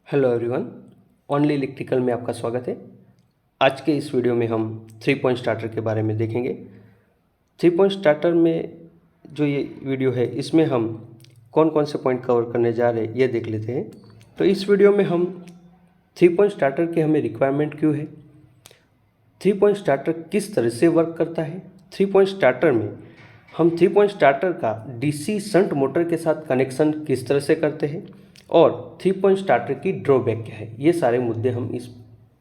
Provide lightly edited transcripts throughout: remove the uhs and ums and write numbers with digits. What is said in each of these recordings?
Hello everyone, only electrical में आपका स्वागत है। आज के इस वीडियो में हम 3 पॉइंट स्टार्टर के बारे में देखेंगे। 3 पॉइंट स्टार्टर में जो ये वीडियो है इसमें हम कौन कौन से पॉइंट कवर करने जा रहे हैं ये देख लेते हैं। तो इस वीडियो में हम 3 पॉइंट स्टार्टर की हमें रिक्वायरमेंट क्यों है, 3 पॉइंट स्टार्टर किस तरह से वर्क करता है, 3 पॉइंट स्टार्टर में हम 3 पॉइंट स्टार्टर का डीसी शंट मोटर के साथ कनेक्शन किस तरह से करते हैं और 3 पॉइंट स्टार्टर की ड्रॉबैक क्या है, ये सारे मुद्दे हम इस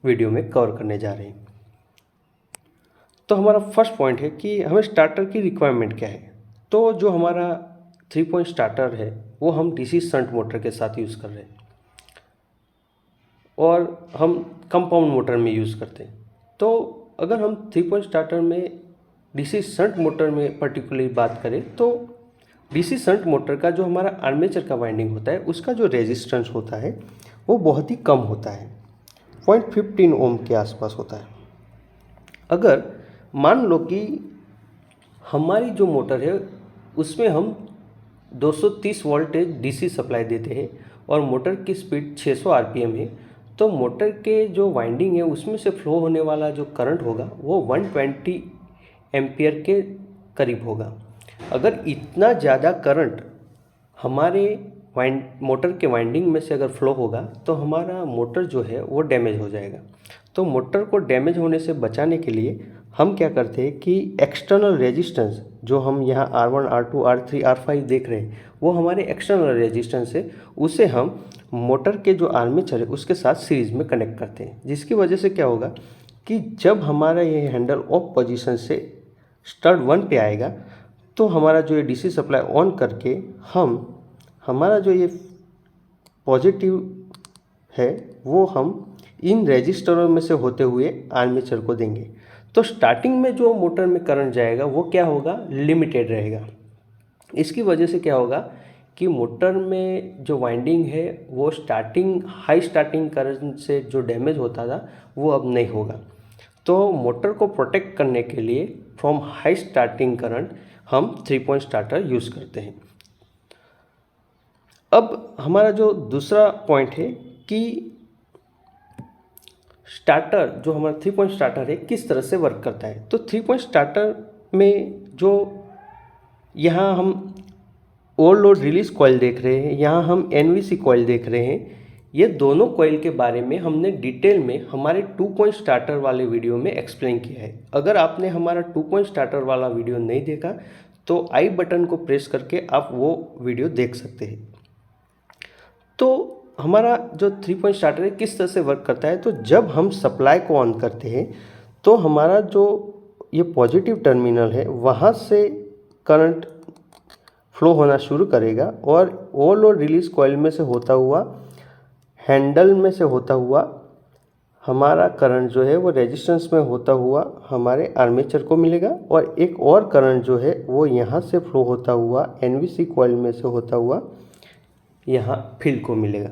वीडियो में कवर करने जा रहे हैं। तो हमारा फर्स्ट पॉइंट है कि हमें स्टार्टर की रिक्वायरमेंट क्या है। तो जो हमारा 3 पॉइंट स्टार्टर है वो हम डीसी शंट मोटर के साथ यूज़ कर रहे हैं और हम कंपाउंड मोटर में यूज़ करते हैं। तो अगर हम 3 पॉइंट स्टार्टर में डीसी शंट मोटर में पर्टिकुलरली बात करें तो डीसी शंट मोटर का जो हमारा आर्मेचर का वाइंडिंग होता है उसका जो रेजिस्टेंस होता है वो बहुत ही कम होता है, 0.15 ओम के आसपास होता है। अगर मान लो कि हमारी जो मोटर है उसमें हम 230 वोल्टेज डीसी सप्लाई देते हैं और मोटर की स्पीड 600 आरपीएम है, तो मोटर के जो वाइंडिंग है उसमें से फ्लो होने वाला जो करंट होगा वो 120 एम्पियर के करीब होगा। अगर इतना ज़्यादा करंट हमारे मोटर के वाइंडिंग में से अगर फ्लो होगा तो हमारा मोटर जो है वो डैमेज हो जाएगा। तो मोटर को डैमेज होने से बचाने के लिए हम क्या करते हैं कि एक्सटर्नल रेजिस्टेंस जो हम यहाँ R1, R2, R3, R5 देख रहे हैं वो हमारे एक्सटर्नल रेजिस्टेंस है, उसे हम मोटर के जो आर्मेचर है उसके साथ सीरीज में कनेक्ट करते हैं, जिसकी वजह से क्या होगा कि जब हमारा ये हैंडल ऑफ पोजीशन से स्टड 1 पे आएगा तो हमारा जो ये डीसी सप्लाई ऑन करके हमारा जो ये पॉजिटिव है वो हम इन रेजिस्टरों में से होते हुए आर्मेचर को देंगे। तो स्टार्टिंग में जो मोटर में करंट जाएगा वो क्या होगा, लिमिटेड रहेगा। इसकी वजह से क्या होगा कि मोटर में जो वाइंडिंग है वो हाई स्टार्टिंग करंट से जो डैमेज होता था वो अब नहीं होगा। तो मोटर को प्रोटेक्ट करने के लिए फ्रॉम हाई स्टार्टिंग करंट हम 3 पॉइंट स्टार्टर यूज़ करते हैं। अब हमारा जो दूसरा पॉइंट है कि स्टार्टर जो हमारा 3 पॉइंट स्टार्टर है किस तरह से वर्क करता है। तो 3 पॉइंट स्टार्टर में जो यहाँ हम ओवरलोड रिलीज कॉइल देख रहे हैं, यहाँ हम एनवीसी कॉइल देख रहे हैं, ये दोनों कॉइल के बारे में हमने डिटेल में हमारे 2 पॉइंट स्टार्टर वाले वीडियो में एक्सप्लेन किया है। अगर आपने हमारा 2 पॉइंट स्टार्टर वाला वीडियो नहीं देखा तो आई बटन को प्रेस करके आप वो वीडियो देख सकते हैं। तो हमारा जो 3 पॉइंट स्टार्टर है किस तरह से वर्क करता है, तो जब हम सप्लाई को ऑन करते हैं तो हमारा जो ये पॉजिटिव टर्मिनल है वहाँ से करंट फ्लो होना शुरू करेगा और ओवरलोड रिलीज कॉइल में से होता हुआ हैंडल में से होता हुआ हमारा करंट जो है वो रेजिस्टेंस में होता हुआ हमारे आर्मेचर को मिलेगा और एक और करंट जो है वो यहाँ से फ्लो होता हुआ एनवीसी कॉइल में से होता हुआ यहाँ फील्ड को मिलेगा।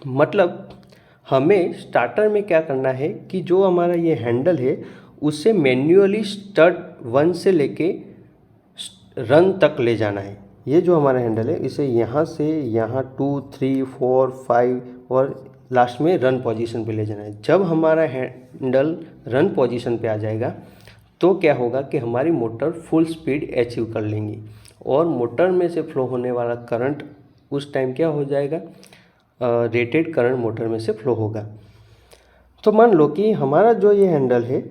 मतलब हमें स्टार्टर में क्या करना है कि जो हमारा ये हैंडल है उसे मैन्युअली स्टड 1 से लेके रन तक ले जाना है। ये जो हमारा हैंडल है इसे यहाँ से यहाँ 2, 3, 4, 5 और लास्ट में रन पोजीशन पे ले जाना है। जब हमारा हैंडल रन पोजीशन पे आ जाएगा तो क्या होगा कि हमारी मोटर फुल स्पीड अचीव कर लेंगी और मोटर में से फ्लो होने वाला करंट उस टाइम क्या हो जाएगा, रेटेड करंट मोटर में से फ्लो होगा। तो मान लो कि हमारा जो ये हैंडल है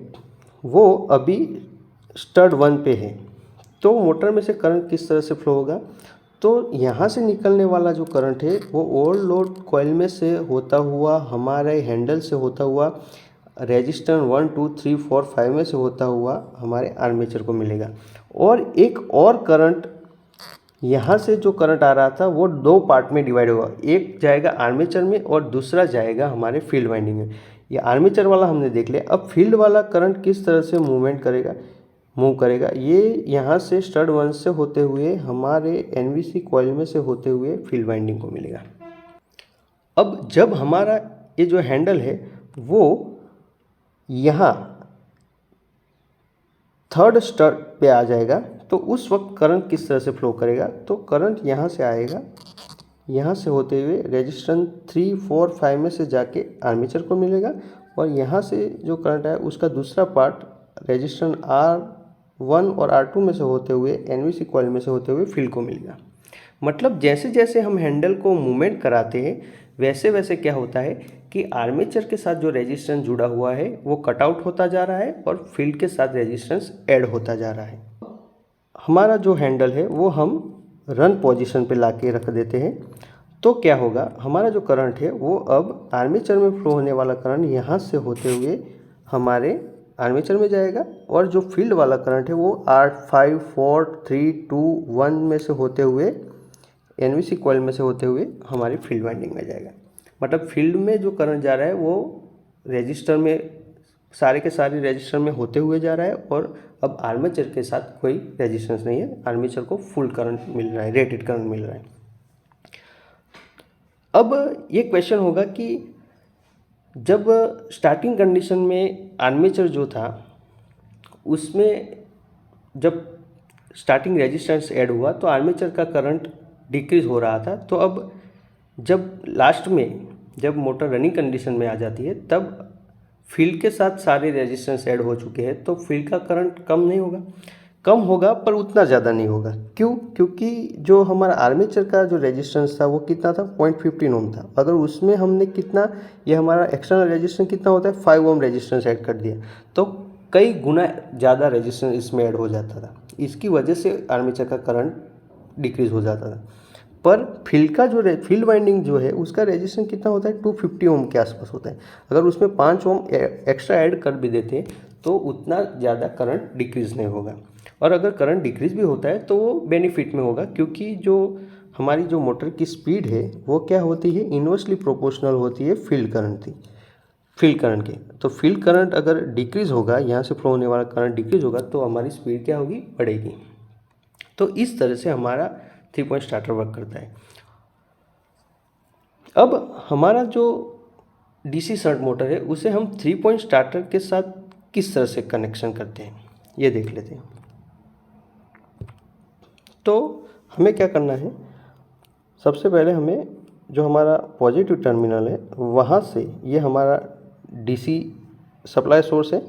वो अभी स्टड 1 पे है, तो मोटर में से करंट किस तरह से फ्लो होगा, तो यहाँ से निकलने वाला जो करंट है वो ओवरलोड कॉइल में से होता हुआ हमारे हैंडल से होता हुआ रेजिस्टेंस 1, 2, 3, 4, 5 में से होता हुआ हमारे आर्मेचर को मिलेगा। और एक और करंट यहाँ से जो करंट आ रहा था वो 2 पार्ट में डिवाइड होगा, एक जाएगा आर्मेचर में और दूसरा जाएगा हमारे फील्ड वाइंडिंग में। ये आर्मेचर वाला हमने देख लिया। अब फील्ड वाला करंट किस तरह से मूव करेगा, ये यहाँ से स्टड 1 से होते हुए हमारे एनवीसी कॉइल में से होते हुए फील्ड वाइंडिंग को मिलेगा। अब जब हमारा ये जो हैंडल है वो यहाँ 3rd स्टड पे आ जाएगा तो उस वक्त करंट किस तरह से फ्लो करेगा, तो करंट यहाँ से आएगा यहाँ से होते हुए रेजिस्टेंस 3, 4, 5 में से जाके आर्मेचर को मिलेगा और यहाँ से जो करंट है उसका दूसरा पार्ट रेजिस्टेंस R1 और R2 में से होते हुए NVC कॉइल में से होते हुए फील्ड को मिलेगा। मतलब जैसे जैसे हम हैंडल को मूवमेंट कराते हैं वैसे वैसे क्या होता है कि आर्मेचर के साथ जो रेजिस्टेंस जुड़ा हुआ है वो कट आउट होता जा रहा है और फील्ड के साथ रेजिस्टेंस ऐड होता जा रहा है। हमारा जो हैंडल है वो हम रन पोजीशन पे लाके रख देते हैं तो क्या होगा, हमारा जो करंट है वो अब आर्मेचर में फ्लो होने वाला करंट यहाँ से होते हुए हमारे आर्मेचर में जाएगा और जो फील्ड वाला करंट है वो 5, 4, 3, 2, 1 में से होते हुए NVC कॉइल में से होते हुए हमारी फील्ड वाइंडिंग में जाएगा। मतलब फील्ड में जो करंट जा रहा है वो रेजिस्टर में सारे के सारे रेजिस्टर में होते हुए जा रहा है और अब आर्मेचर के साथ कोई रेजिस्टेंस नहीं है, आर्मेचर को फुल करंट मिल रहा है, रेटेड करंट मिल रहा है। अब ये क्वेश्चन होगा कि जब स्टार्टिंग कंडीशन में आर्मेचर जो था उसमें जब स्टार्टिंग रेजिस्टेंस ऐड हुआ तो आर्मेचर का करंट डिक्रीज हो रहा था, तो अब जब लास्ट में जब मोटर रनिंग कंडीशन में आ जाती है तब फील्ड के साथ सारे रेजिस्टेंस ऐड हो चुके हैं तो फील्ड का करंट कम नहीं होगा, कम होगा पर उतना ज़्यादा नहीं होगा। क्यों? क्योंकि जो हमारा आर्मेचर का जो रेजिस्टेंस था वो कितना था, 0.15 ओम था। अगर उसमें हमने कितना, ये हमारा एक्सटर्नल रेजिस्टेंस कितना होता है, 5 ओम रेजिस्टेंस ऐड कर दिया तो कई गुना ज़्यादा रेजिस्टेंस इसमें ऐड हो जाता था। इसकी वजह से आर्मेचर का करंट डिक्रीज हो जाता था। पर फील्ड का जो फील्ड वाइंडिंग जो है उसका रेजिस्टेंस कितना होता है, 250 ओम के आसपास होता है। अगर उसमें 5 ओम एक्स्ट्रा ऐड कर भी देते तो उतना ज़्यादा करंट डिक्रीज नहीं होगा, और अगर करंट डिक्रीज भी होता है तो वो बेनिफिट में होगा क्योंकि जो हमारी जो मोटर की स्पीड है वो क्या होती है, इन्वर्सली प्रोपोर्शनल होती है फील्ड करंट के। तो फील्ड करंट अगर डिक्रीज होगा, यहाँ से फ्लो होने वाला करंट डिक्रीज होगा तो हमारी स्पीड क्या होगी, बढ़ेगी। तो इस तरह से हमारा 3 पॉइंट स्टार्टर वर्क करता है। अब हमारा जो डीसी शंट मोटर है उसे हम 3 पॉइंट स्टार्टर के साथ किस तरह से कनेक्शन करते हैं ये देख लेते हैं। तो हमें क्या करना है, सबसे पहले हमें जो हमारा पॉजिटिव टर्मिनल है वहाँ से, ये हमारा डीसी सप्लाई सोर्स है,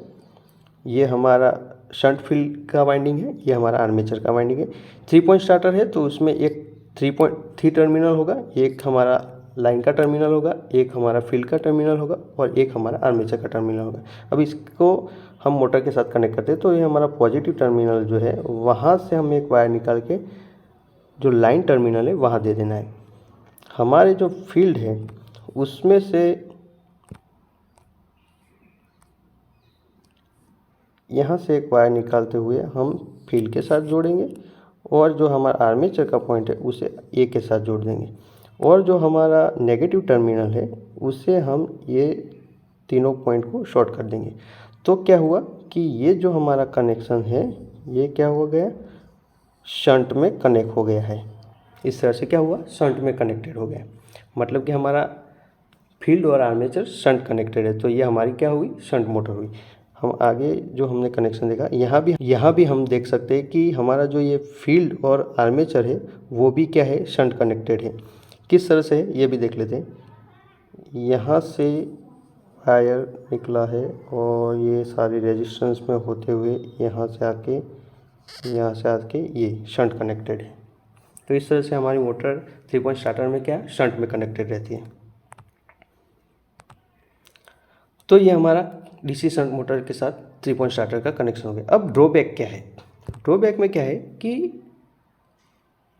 ये हमारा शंट फील्ड का वाइंडिंग है, ये हमारा आर्मेचर का वाइंडिंग है। 3 पॉइंट स्टार्टर है तो उसमें एक 3 टर्मिनल होगा, एक हमारा लाइन का टर्मिनल होगा, एक हमारा फील्ड का टर्मिनल होगा और एक हमारा आर्मेचर का टर्मिनल होगा। अब इसको हम मोटर के साथ कनेक्ट करते हैं तो ये हमारा पॉजिटिव टर्मिनल जो है वहाँ से हम एक वायर निकाल के जो लाइन टर्मिनल है वहाँ दे देना है। हमारे जो फील्ड है उसमें से यहाँ से एक वायर निकालते हुए हम फील्ड के साथ जोड़ेंगे और जो हमारा आर्मेचर का पॉइंट है उसे ए के साथ जोड़ देंगे और जो हमारा नेगेटिव टर्मिनल है उसे हम ये तीनों पॉइंट को शॉर्ट कर देंगे। तो क्या हुआ कि ये जो हमारा कनेक्शन है ये क्या हो गया, शंट में कनेक्ट हो गया है। इस तरह से क्या हुआ, शंट में कनेक्टेड हो गया, मतलब कि हमारा फील्ड और आर्मेचर शंट कनेक्टेड है। तो ये हमारी क्या हुई, शंट मोटर हुई। हम आगे जो हमने कनेक्शन देखा यहाँ भी हम देख सकते हैं कि हमारा जो ये फील्ड और आर्मेचर है वो भी क्या है, शंट कनेक्टेड है। किस तरह से है ये भी देख लेते हैं। यहाँ से वायर निकला है और ये सारी रेजिस्टेंस में होते हुए यहाँ से आके ये शंट कनेक्टेड है। तो इस तरह से हमारी मोटर 3 पॉइंट स्टार्टर में क्या है, शंट में कनेक्टेड रहती है। तो ये हमारा डीसी शंट मोटर के साथ 3 पॉइंट स्टार्टर का कनेक्शन हो गया। अब ड्रॉबैक क्या है, ड्रॉबैक में क्या है कि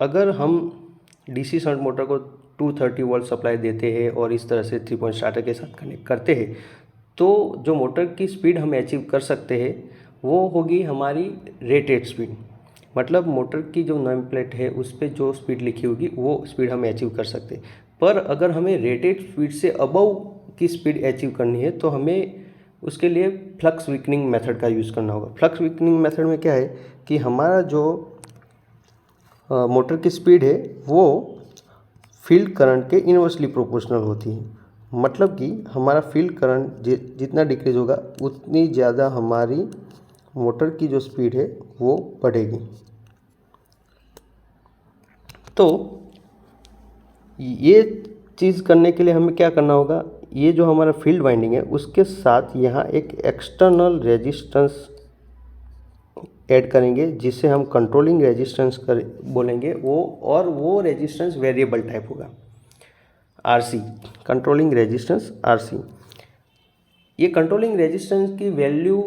अगर हम डीसी शंट मोटर को 230 वोल्ट सप्लाई देते हैं और इस तरह से 3 पॉइंट स्टार्टर के साथ कनेक्ट करते हैं तो जो मोटर की स्पीड हम अचीव कर सकते हैं वो होगी हमारी रेटेड स्पीड। मतलब मोटर की जो नेम प्लेट है उस पर जो स्पीड लिखी होगी वो स्पीड हम अचीव कर सकते हैं। पर अगर हमें रेटेड स्पीड से अबव की स्पीड अचीव करनी है तो हमें उसके लिए फ्लक्स वीकनिंग मेथड का यूज़ करना होगा। फ्लक्स वीकनिंग मेथड में क्या है कि हमारा जो मोटर की स्पीड है वो फील्ड करंट के इन्वर्सली प्रोपोर्शनल होती है। मतलब कि हमारा फील्ड करंट जितना डिक्रीज होगा उतनी ज़्यादा हमारी मोटर की जो स्पीड है वो बढ़ेगी। तो ये चीज़ करने के लिए हमें क्या करना होगा, ये जो हमारा फील्ड वाइंडिंग है उसके साथ यहाँ एक एक्सटर्नल रेजिस्टेंस ऐड करेंगे जिसे हम कंट्रोलिंग रेजिस्टेंस कर बोलेंगे वो, और वो रेजिस्टेंस वेरिएबल टाइप होगा, आरसी, कंट्रोलिंग रेजिस्टेंस आरसी। ये कंट्रोलिंग रेजिस्टेंस की वैल्यू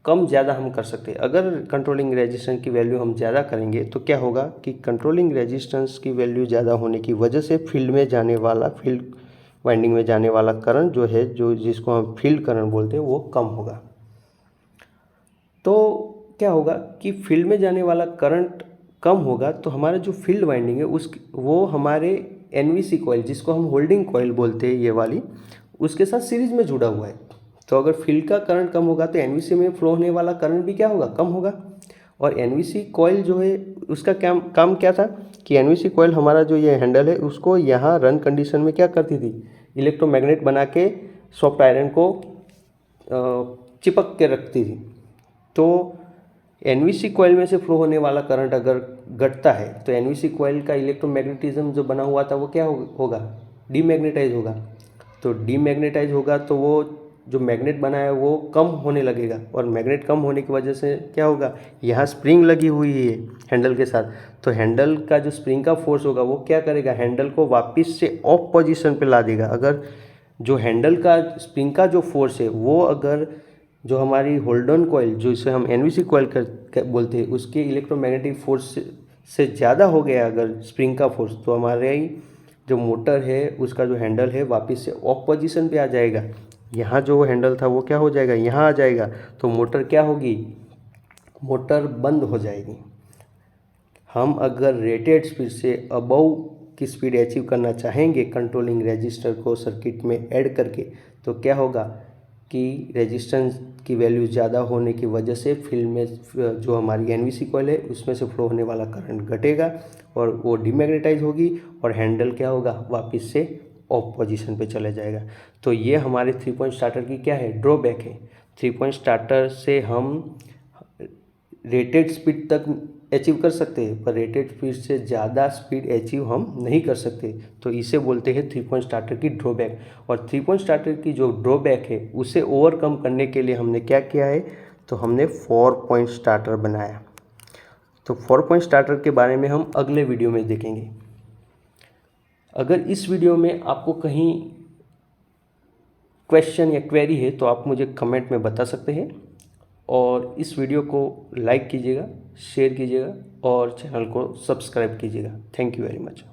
कम ज़्यादा हम कर सकते हैं। अगर कंट्रोलिंग रेजिस्टेंस की वैल्यू हम ज़्यादा करेंगे तो क्या होगा कि कंट्रोलिंग रेजिस्टेंस की वैल्यू ज़्यादा होने की वजह से फील्ड वाइंडिंग में जाने वाला करंट जो है, जो जिसको हम फील्ड करंट बोलते हैं, वो कम होगा। तो क्या होगा कि फील्ड में जाने वाला करंट कम होगा तो हमारा जो फील्ड वाइंडिंग है वो हमारे एनवीसी कॉइल, जिसको हम होल्डिंग कॉइल बोलते हैं ये वाली, उसके साथ सीरीज में जुड़ा हुआ है। तो अगर फील्ड का करंट कम होगा तो एनवीसी में फ्लो होने वाला करंट भी क्या होगा, कम होगा। और एनवीसी कॉइल जो है उसका काम क्या था कि एनवीसी कॉइल हमारा जो ये हैंडल है उसको यहाँ रन कंडीशन में क्या करती थी, इलेक्ट्रोमैग्नेट बना के सॉफ्ट आयरन को चिपक के रखती थी। तो एनवीसी कॉइल में से फ्लो होने वाला करंट अगर घटता है तो एनवीसी कॉइल का इलेक्ट्रोमैग्नेटिज्म जो बना हुआ था वो क्या होगा, डीमैग्नेटाइज होगा। तो डीमैग्नेटाइज होगा तो वो जो मैग्नेट बना है वो कम होने लगेगा, और मैग्नेट कम होने की वजह से क्या होगा, यहाँ स्प्रिंग लगी हुई है हैंडल के साथ, तो हैंडल का जो स्प्रिंग का फोर्स होगा वो क्या करेगा, हैंडल को वापस से ऑफ पोजीशन पे ला देगा। अगर जो हैंडल का स्प्रिंग का जो फोर्स है वो अगर जो हमारी होल्ड ऑन कॉइल, जो इसे हम एनवीसी कॉइल बोलते हैं, उसके इलेक्ट्रोमैग्नेटिक फोर्स से ज़्यादा हो गया अगर स्प्रिंग का फोर्स, तो हमारे जो मोटर है उसका जो हैंडल है वापस से ऑफ पोजीशन पे आ जाएगा। यहाँ जो हैंडल था वो क्या हो जाएगा, यहाँ आ जाएगा। तो मोटर क्या होगी, मोटर बंद हो जाएगी। हम अगर रेटेड स्पीड से अबव की स्पीड अचीव करना चाहेंगे कंट्रोलिंग रेजिस्टर को सर्किट में ऐड करके, तो क्या होगा कि रेजिस्टेंस की वैल्यू ज़्यादा होने की वजह से फील्ड में जो हमारी एनवीसी कॉइल है उसमें से फ्लो होने वाला करंट घटेगा और वो डीमैग्नेटाइज होगी, और हैंडल क्या होगा, वापस से ऑफ पोजीशन पे चले जाएगा। तो ये हमारे 3 पॉइंट स्टार्टर की क्या है, ड्रॉबैक है। 3 पॉइंट स्टार्टर से हम रेटेड स्पीड तक अचीव कर सकते हैं, पर रेटेड स्पीड से ज़्यादा स्पीड अचीव हम नहीं कर सकते। तो इसे बोलते हैं 3 पॉइंट स्टार्टर की ड्रॉबैक। और 3 पॉइंट स्टार्टर की जो ड्रॉबैक है उसे ओवरकम करने के लिए हमने क्या किया है, तो हमने 4 पॉइंट स्टार्टर बनाया। तो 4 पॉइंट स्टार्टर के बारे में हम अगले वीडियो में देखेंगे। अगर इस वीडियो में आपको कहीं क्वेश्चन या क्वेरी है तो आप मुझे कमेंट में बता सकते हैं, और इस वीडियो को लाइक कीजिएगा, शेयर कीजिएगा और चैनल को सब्सक्राइब कीजिएगा। Thank you very much.